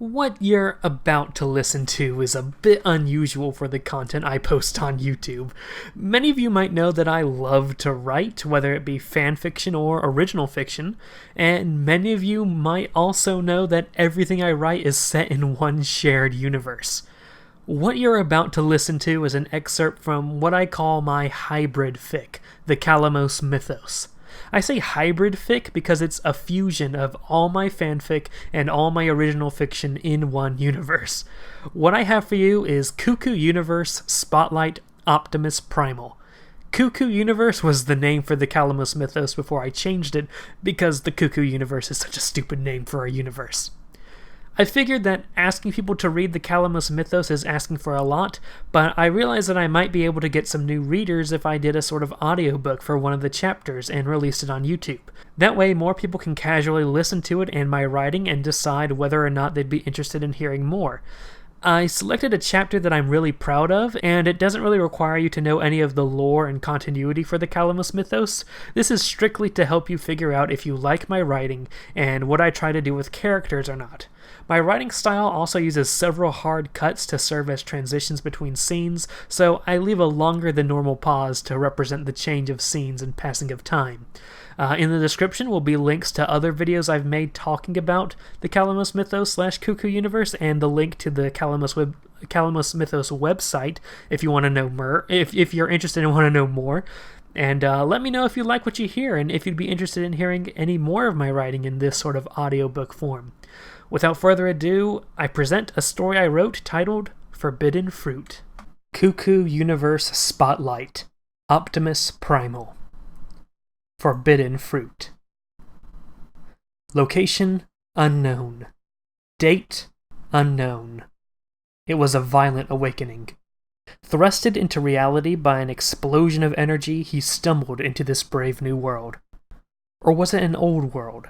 What you're about to listen to is a bit unusual for the content I post on YouTube. Many of you might know that I love to write, whether it be fanfiction or original fiction, and many of you might also know that everything I write is set in one shared universe. What you're about to listen to is an excerpt from what I call my hybrid fic, the KOALAS mythos. I say hybrid fic because it's a fusion of all my fanfic and all my original fiction in one universe. What I have for you is Cuckoo Universe Spotlight Optimus Primal. Cuckoo Universe was the name for the KOALAS mythos before I changed it because the Cuckoo Universe is such a stupid name for a universe. I figured that asking people to read the KOALAS mythos is asking for a lot, but I realized that I might be able to get some new readers if I did a sort of audiobook for one of the chapters and released it on YouTube. That way more people can casually listen to it and my writing and decide whether or not they'd be interested in hearing more. I selected a chapter that I'm really proud of, and it doesn't really require you to know any of the lore and continuity for the KOALAS mythos. This is strictly to help you figure out if you like my writing and what I try to do with characters or not. My writing style also uses several hard cuts to serve as transitions between scenes, so I leave a longer than normal pause to represent the change of scenes and passing of time. In the description will be links to other videos I've made talking about the KOALAS mythos / Cuckoo Universe, and the link to the KOALAS mythos website if you want to know more. If you're interested and want to know more. And let me know if you like what you hear and if you'd be interested in hearing any more of my writing in this sort of audiobook form. Without further ado, I present a story I wrote titled Forbidden Fruit. Cuckoo Universe Spotlight Optimus Primal. Forbidden Fruit. Location unknown. Date unknown. It was a violent awakening. Thrusted into reality by an explosion of energy, he stumbled into this brave new world. Or was it an old world?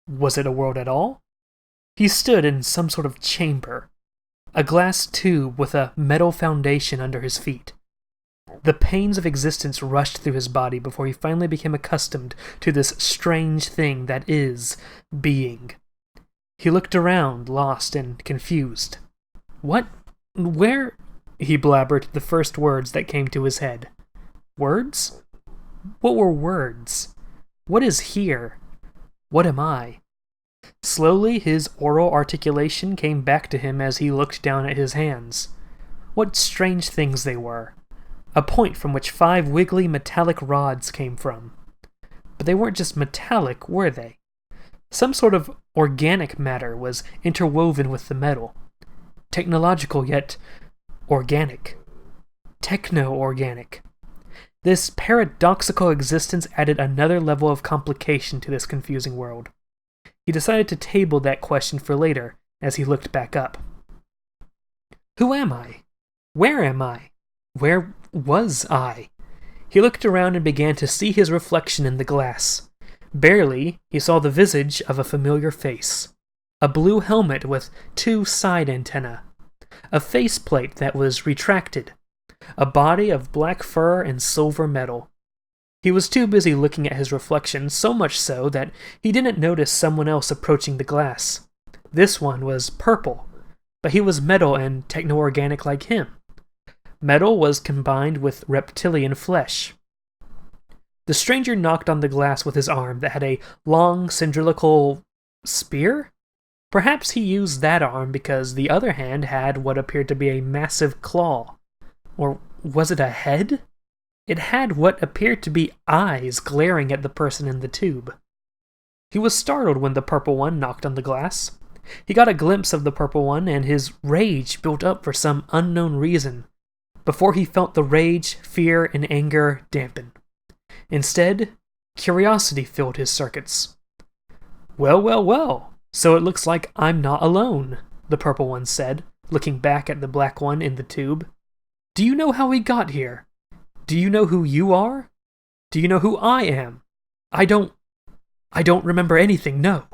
Was it a world at all? He stood in some sort of chamber, a glass tube with a metal foundation under his feet. The pains of existence rushed through his body before he finally became accustomed to this strange thing that is being. He looked around, lost and confused. What? Where? He blabbered the first words that came to his head. Words? What were words? What is here? What am I? Slowly, his oral articulation came back to him as he looked down at his hands. What strange things they were. A point from which 5 wiggly metallic rods came from. But they weren't just metallic, were they? Some sort of organic matter was interwoven with the metal. Technological yet organic. Techno-organic. This paradoxical existence added another level of complication to this confusing world. He decided to table that question for later as he looked back up. Who am I? Where am I? Where was I? He looked around and began to see his reflection in the glass. Barely, he saw the visage of a familiar face. A blue helmet with 2 side antennae. A faceplate that was retracted. A body of black fur and silver metal. He was too busy looking at his reflection, so much so that he didn't notice someone else approaching the glass. This one was purple, but he was metal and techno-organic like him. Metal was combined with reptilian flesh. The stranger knocked on the glass with his arm that had a long cylindrical spear? Perhaps he used that arm because the other hand had what appeared to be a massive claw. Or was it a head? It had what appeared to be eyes glaring at the person in the tube. He was startled when the purple one knocked on the glass. He got a glimpse of the purple one, and his rage built up for some unknown reason, before he felt the rage, fear, and anger dampen. Instead, curiosity filled his circuits. Well, so it looks like I'm not alone, the purple one said, looking back at the black one in the tube. Do you know how we got here? Do you know who you are? Do you know who I am? I don't remember anything, no.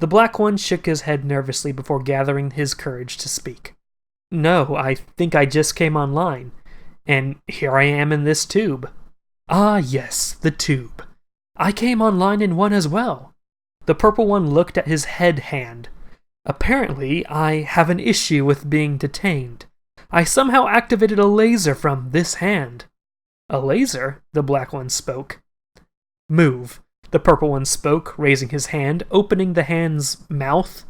The black one shook his head nervously before gathering his courage to speak. No, I think I just came online, and here I am in this tube. Ah, yes, the tube. I came online in one as well. The purple one looked at his head hand. Apparently, I have an issue with being detained. I somehow activated a laser from this hand. A laser? The black one spoke. Move. The purple one spoke, raising his hand, opening the hand's mouth.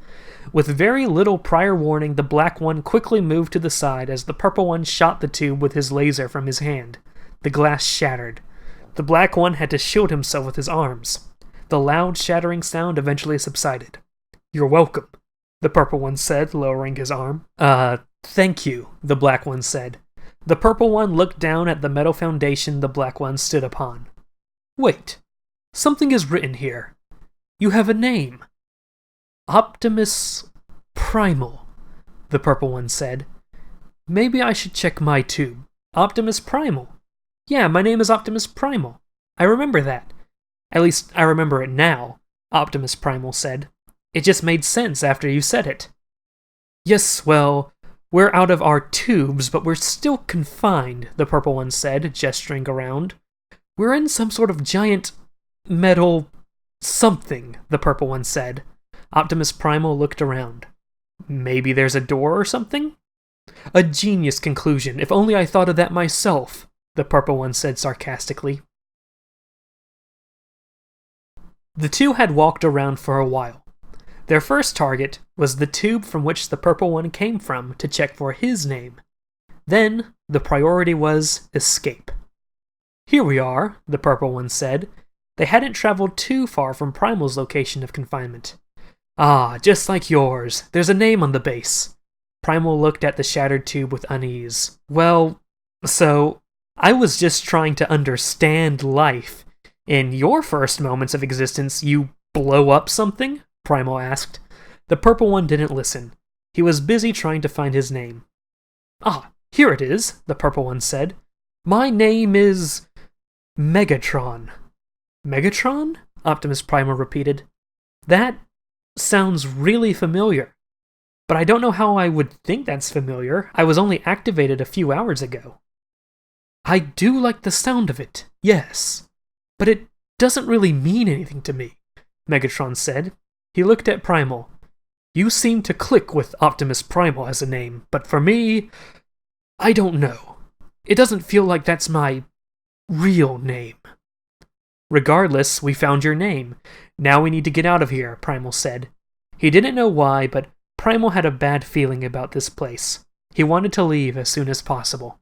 With very little prior warning, the black one quickly moved to the side as the purple one shot the tube with his laser from his hand. The glass shattered. The black one had to shield himself with his arms. The loud shattering sound eventually subsided. "You're welcome," the purple one said, lowering his arm. Thank you," the black one said. The purple one looked down at the metal foundation the black one stood upon. "Wait. Something is written here. You have a name." "Optimus Primal," the purple one said. "Maybe I should check my tube." "Optimus Primal? Yeah, my name is Optimus Primal. I remember that. At least, I remember it now," Optimus Primal said. "It just made sense after you said it." "Yes, well, we're out of our tubes, but we're still confined," the purple one said, gesturing around. "We're in some sort of giant metal something," the purple one said. Optimus Primal looked around. "Maybe there's a door or something?" "A genius conclusion. If only I thought of that myself," the purple one said sarcastically. The two had walked around for a while. Their first target was the tube from which the purple one came from to check for his name. Then, the priority was escape. "Here we are," the purple one said. They hadn't traveled too far from Primal's location of confinement. "Ah, just like yours. There's a name on the base." Primal looked at the shattered tube with unease. "Well, so, I was just trying to understand life. In your first moments of existence, you blow up something?" Primal asked. The purple one didn't listen. He was busy trying to find his name. "Ah, here it is," the purple one said. "My name is Megatron." "Megatron?" Optimus Primal repeated. "That sounds really familiar. But I don't know how I would think that's familiar. I was only activated a few hours ago." "I do like the sound of it, yes. But it doesn't really mean anything to me," Megatron said. He looked at Primal. "You seem to click with Optimus Primal as a name, but for me, I don't know. It doesn't feel like that's my real name." "Regardless, we found your name. Now we need to get out of here," Primal said. He didn't know why, but Primal had a bad feeling about this place. He wanted to leave as soon as possible.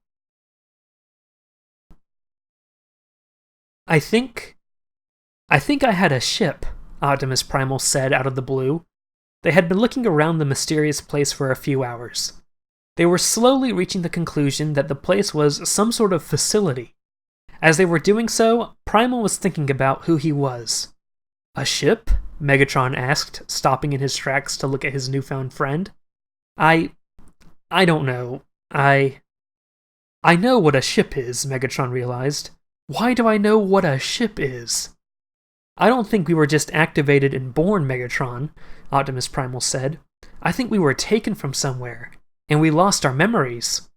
I think I had a ship," Optimus Primal said out of the blue. They had been looking around the mysterious place for a few hours. They were slowly reaching the conclusion that the place was some sort of facility. As they were doing so, Primal was thinking about who he was. "A ship?" Megatron asked, stopping in his tracks to look at his newfound friend. I don't know. I know what a ship is," Megatron realized. "Why do I know what a ship is?" "I don't think we were just activated and born, Megatron," Optimus Primal said. "I think we were taken from somewhere, and we lost our memories."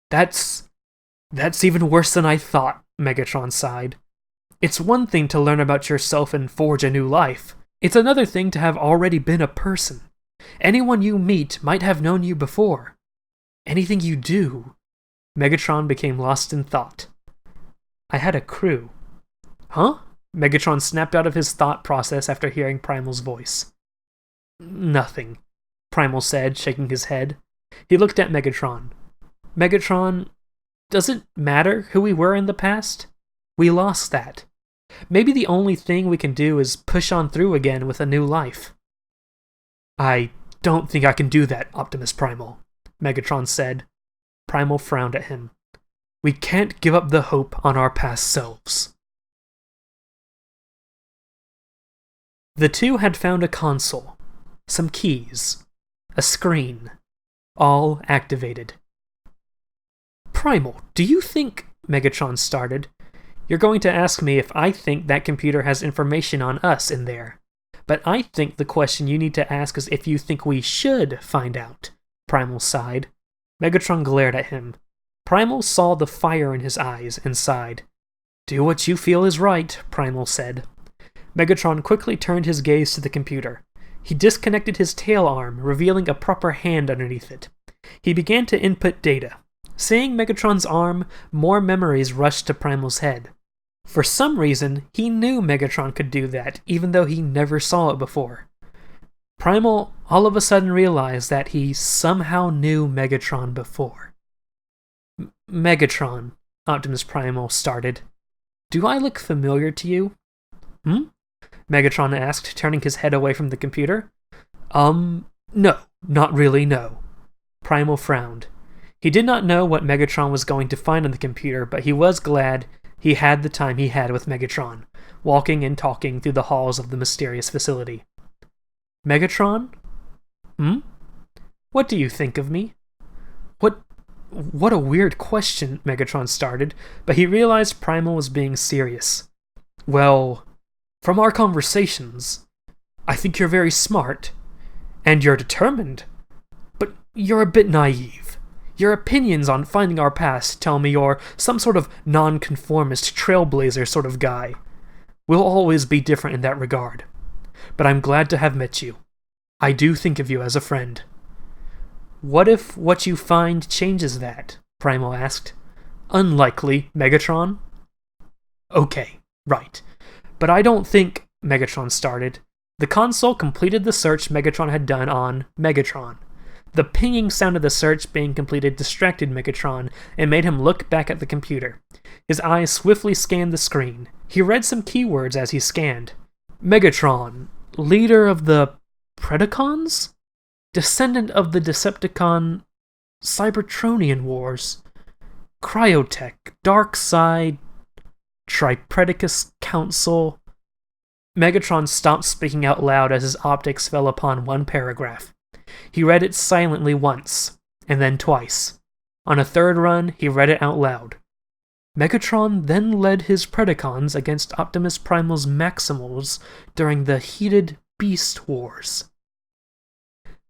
That's even worse than I thought," Megatron sighed. "It's one thing to learn about yourself and forge a new life. It's another thing to have already been a person. Anyone you meet might have known you before. Anything you do." Megatron became lost in thought. "I had a crew." "Huh?" Megatron snapped out of his thought process after hearing Primal's voice. "Nothing," Primal said, shaking his head. He looked at Megatron. "Megatron, does it matter who we were in the past? We lost that. Maybe the only thing we can do is push on through again with a new life." "I don't think I can do that, Optimus Primal," Megatron said. Primal frowned at him. "We can't give up the hope on our past selves." The two had found a console, some keys, a screen, all activated. "Primal, do you think," Megatron started, "you're going to ask me if I think that computer has information on us in there. But I think the question you need to ask is if you think we should find out," Primal sighed. Megatron glared at him. Primal saw the fire in his eyes and sighed. "Do what you feel is right," Primal said. Megatron quickly turned his gaze to the computer. He disconnected his tail arm, revealing a proper hand underneath it. He began to input data. Seeing Megatron's arm, more memories rushed to Primal's head. For some reason, he knew Megatron could do that, even though he never saw it before. Primal all of a sudden realized that he somehow knew Megatron before. Megatron, Optimus Primal started. Do I look familiar to you? Megatron asked, turning his head away from the computer. No, not really, no. Primal frowned. He did not know what Megatron was going to find on the computer, but he was glad he had the time he had with Megatron, walking and talking through the halls of the mysterious facility. Megatron? What do you think of me? What a weird question, Megatron started, but he realized Primal was being serious. Well, from our conversations, I think you're very smart, and you're determined, but you're a bit naive. Your opinions on finding our past tell me you're some sort of nonconformist trailblazer sort of guy. We'll always be different in that regard. But I'm glad to have met you. I do think of you as a friend. What if what you find changes that? Primal asked. Unlikely, Megatron. Okay, right. But I don't think, Megatron started. The console completed the search Megatron had done on Megatron. The pinging sound of the search being completed distracted Megatron and made him look back at the computer. His eyes swiftly scanned the screen. He read some keywords as he scanned. Megatron, leader of the Predacons? Descendant of the Decepticon Cybertronian Wars. Cryotech, Dark Side, Tripredacus Council. Megatron stopped speaking out loud as his optics fell upon one paragraph. He read it silently once, and then twice. On a third run, he read it out loud. Megatron then led his Predacons against Optimus Primal's Maximals during the heated Beast Wars.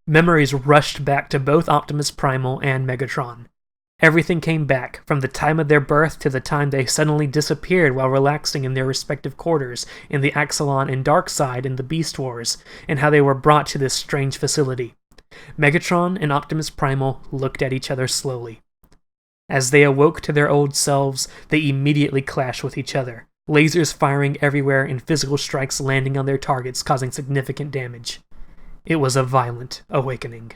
Memories rushed back to both Optimus Primal and Megatron. Everything came back, from the time of their birth to the time they suddenly disappeared while relaxing in their respective quarters in the Axelon and Darkseid in the Beast Wars, and how they were brought to this strange facility. Megatron and Optimus Primal looked at each other slowly. As they awoke to their old selves, they immediately clashed with each other, lasers firing everywhere and physical strikes landing on their targets, causing significant damage. It was a violent awakening.